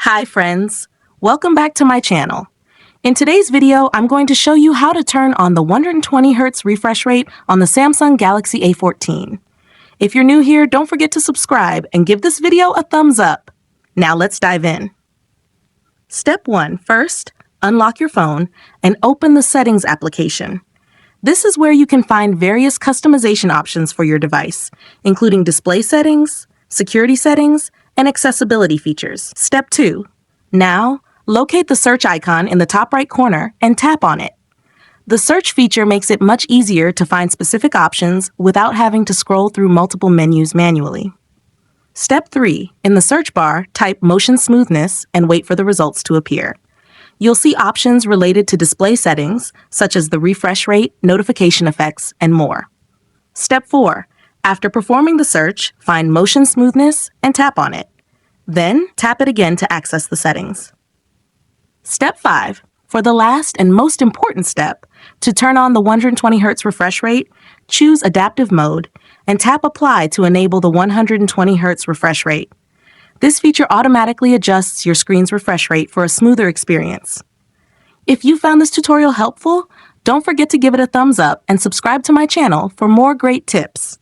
Hi friends, welcome back to my channel. In today's video, I'm going to show you how to turn on the 120Hz refresh rate on the Samsung Galaxy A14. If you're new here, don't forget to subscribe and give this video a thumbs up. Now let's dive in. Step 1. First, unlock your phone and open the Settings application. This is where you can find various customization options for your device, including display settings, security settings, and accessibility features. Step 2. Now, locate the search icon in the top right corner and tap on it. The search feature makes it much easier to find specific options without having to scroll through multiple menus manually. Step 3. In the search bar, type motion smoothness and wait for the results to appear. You'll see options related to display settings, such as the refresh rate, notification effects, and more. Step 4. After performing the search, find motion smoothness and tap on it. Then, tap it again to access the settings. Step 5. For the last and most important step, to turn on the 120Hz refresh rate, choose Adaptive Mode and tap Apply to enable the 120Hz refresh rate. This feature automatically adjusts your screen's refresh rate for a smoother experience. If you found this tutorial helpful, don't forget to give it a thumbs up and subscribe to my channel for more great tips.